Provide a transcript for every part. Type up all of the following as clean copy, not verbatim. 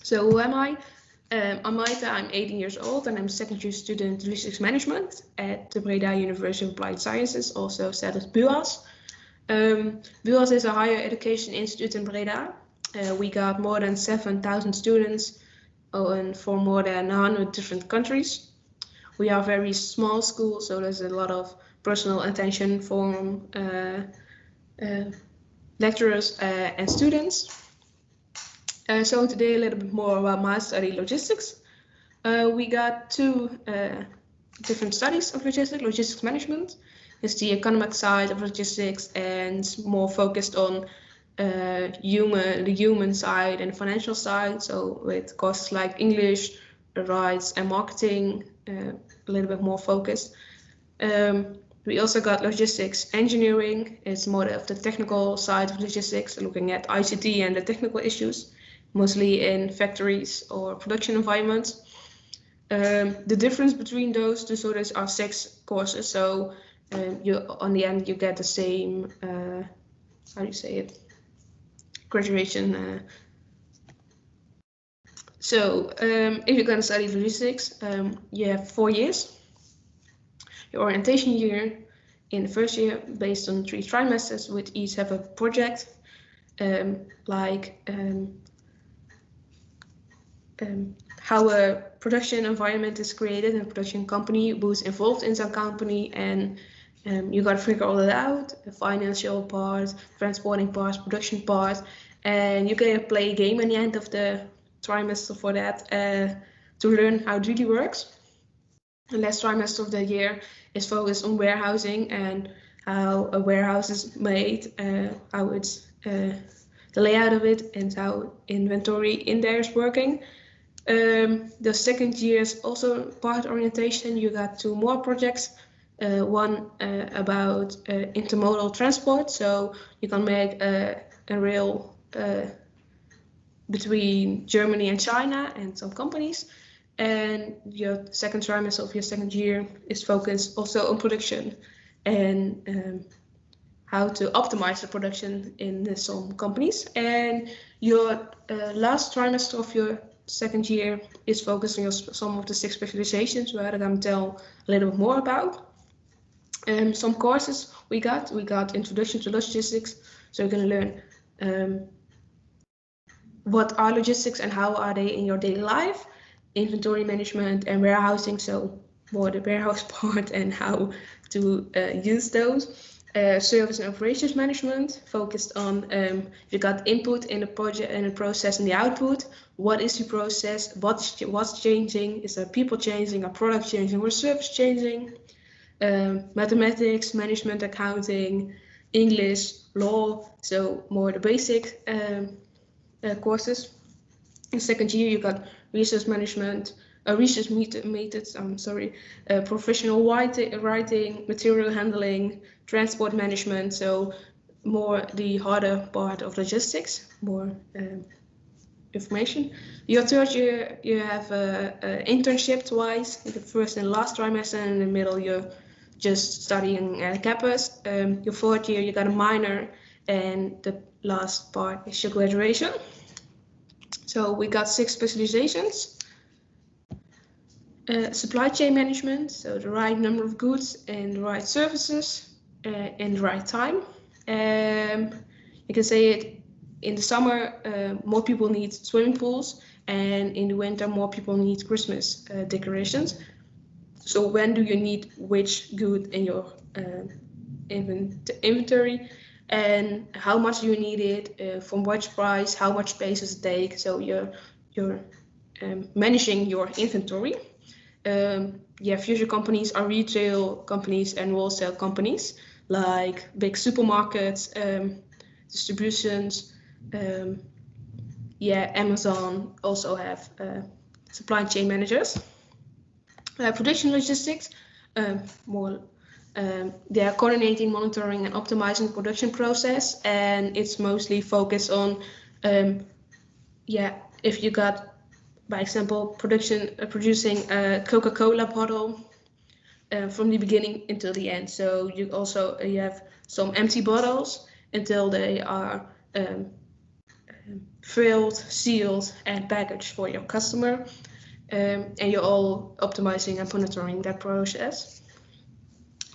So who am I? I'm Mayte, I'm 18 years old and I'm a second year student logistics management at the Breda University of Applied Sciences, also said as BUAS. BUAS is a higher education institute in Breda. We got more than 7,000 students and for more than 100 different countries. We are a very small school, so there's a lot of personal attention from lecturers and students. So today a little bit more about my study, logistics. We got two different studies of logistics management. It's the economic side of logistics and more focused on the human side and financial side. So with courses like English, rights and marketing, a little bit more focused. We also got logistics engineering. It's more of the technical side of logistics, looking at ICT and the technical issues, mostly in factories or production environments. The difference between those two, so there are 6 courses. So on the end you get the same, how do you say it? Graduation. If you're going to study logistics, you have 4 years. Your orientation year in the first year based on 3 trimesters, which each have a project, how a production environment is created and a production company, who's involved in some company, and you got to figure all that out, the financial part, transporting part, production part, and you can play a game at the end of the trimester for that to learn how it really works. The last trimester of the year is focused on warehousing and how a warehouse is made, how it's the layout of it, and how inventory in there is working. The second year is also part orientation. You got 2 more projects. One about intermodal transport, so you can make a rail between Germany and China and some companies. And your second trimester of your second year is focused also on production and how to optimize the production in some companies. And your last trimester of your second year is focused on some of the 6 specializations where I'm going to tell a little bit more about. Some courses we got Introduction to Logistics, so you're going to learn what are logistics and how are they in your daily life, inventory management and warehousing, so more the warehouse part and how to use those. Service and operations management, focused on you got input in the project and the process and the output. What is the process? What's changing? Is there people changing? Are products changing? Or service changing? Mathematics, management, accounting, English, law, so more the basic courses. In second year, you got research management, research methods, professional writing, material handling, transport management, so more the harder part of logistics, more information. Your third year, you have an internship twice, in the first and last trimester, and in the middle you're just studying at campus. Your fourth year, you got a minor, and the last part is your graduation. So we got 6 specializations. Supply chain management, so the right number of goods and the right services in the right time. You can say it in the summer, more people need swimming pools, and in the winter, more people need Christmas decorations. So when do you need which good in your inventory, and how much do you need it, from which price, how much space does it take? So you're managing your inventory. Future companies are retail companies and wholesale companies, like big supermarkets, distributions. Amazon also have supply chain managers. Production logistics, they are coordinating, monitoring, and optimizing the production process, and it's mostly focused on, if you got, by example, producing a Coca-Cola bottle from the beginning until the end. So you have some empty bottles until they are filled, sealed, and packaged for your customer. And you're all optimizing and monitoring that process.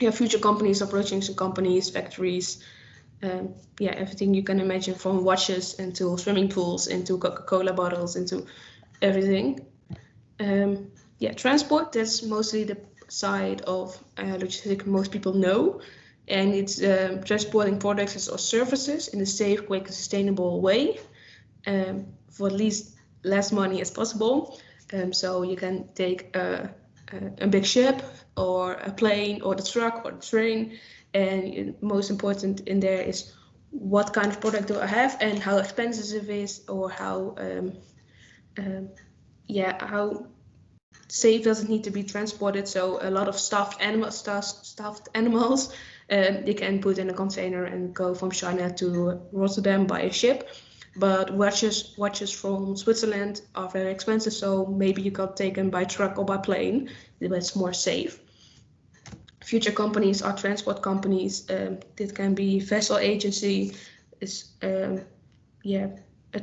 You have future companies, operations companies, factories, everything you can imagine, from watches into swimming pools, into Coca-Cola bottles, into everything. Transport, that's mostly the side of logistics most people know. And it's transporting products or services in a safe, quick, sustainable way for at least less money as possible. So you can take a big ship or a plane or the truck or the train, and most important in there is what kind of product do I have and how expensive it is, or how safe does it need to be transported. So a lot of stuffed animals you can put in a container and go from China to Rotterdam by a ship. But watches from Switzerland are very expensive, so maybe you can take them by truck or by plane. It's more safe. Future companies are transport companies. It can be vessel agency,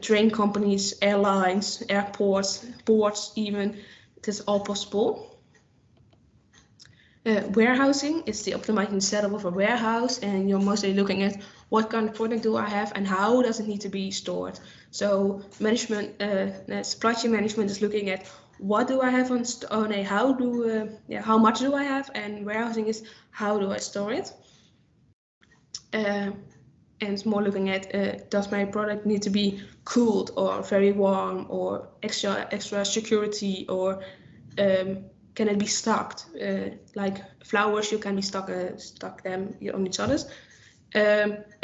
train companies, airlines, airports, ports even. It is all possible. Warehousing is the optimizing setup of a warehouse, and you're mostly looking at what kind of product do I have and how does it need to be stored. So management, supply chain management is looking at what do I have how much do I have, and warehousing is how do I store it. And it's more looking at does my product need to be cooled or very warm or extra security, or can it be stocked? Like flowers, you can be stock them on each other's.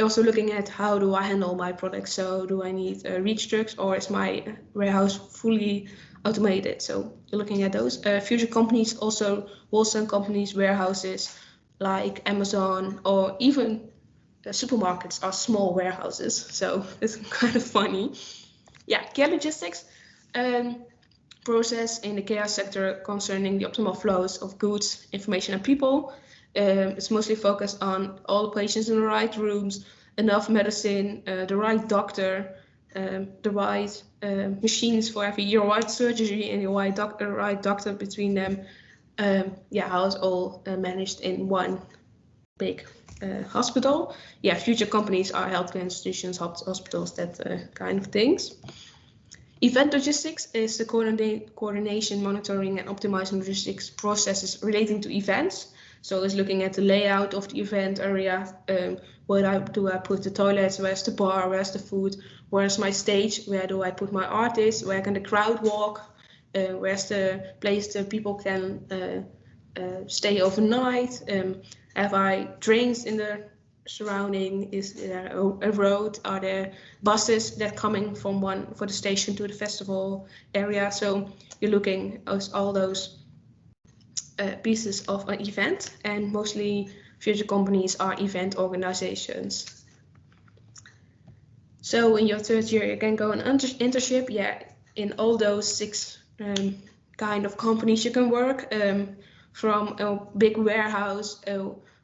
Also looking at how do I handle my products. So do I need reach trucks, or is my warehouse fully automated? So you're looking at those. Future companies, also wholesale companies, warehouses like Amazon, or even supermarkets are small warehouses. So it's kind of funny. Care logistics. Process in the care sector concerning the optimal flows of goods, information, and people. It's mostly focused on all the patients in the right rooms, enough medicine, the right doctor, the right machines for your right surgery and your right doctor between them. How it's all managed in one big hospital. Future companies are healthcare institutions, hospitals, that kind of things. Event logistics is the coordination, monitoring, and optimizing logistics processes relating to events. So it's looking at the layout of the event area. Where do I put the toilets? Where's the bar? Where's the food? Where's my stage? Where do I put my artists? Where can the crowd walk? Where's the place that people can stay overnight? Have I trains in the surrounding? Is there a road? Are there buses that coming from for the station to the festival area? So you're looking at all those pieces of an event, and mostly future companies are event organizations. So in your third year, you can go on internship. In all those 6 kind of companies you can work, from a big warehouse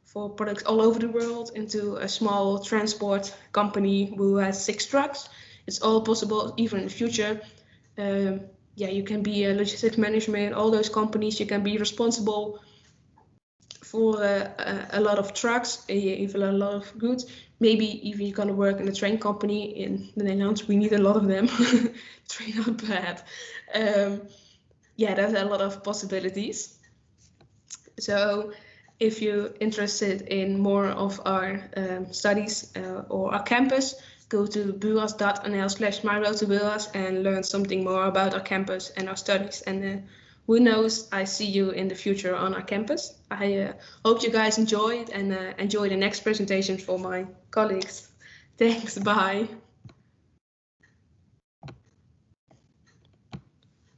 for products all over the world into a small transport company who has 6 trucks. It's all possible, even in the future. You can be a logistics management, all those companies. You can be responsible for a lot of trucks, even a lot of goods. Maybe even you're gonna work in a train company in the Netherlands. We need a lot of them. Train not bad. There's a lot of possibilities. So if you're interested in more of our studies or our campus, go to buras.nl/myroadtoburas and learn something more about our campus and our studies. And who knows, I see you in the future on our campus. I hope you guys enjoy it, and enjoy the next presentation for my colleagues. Thanks, bye.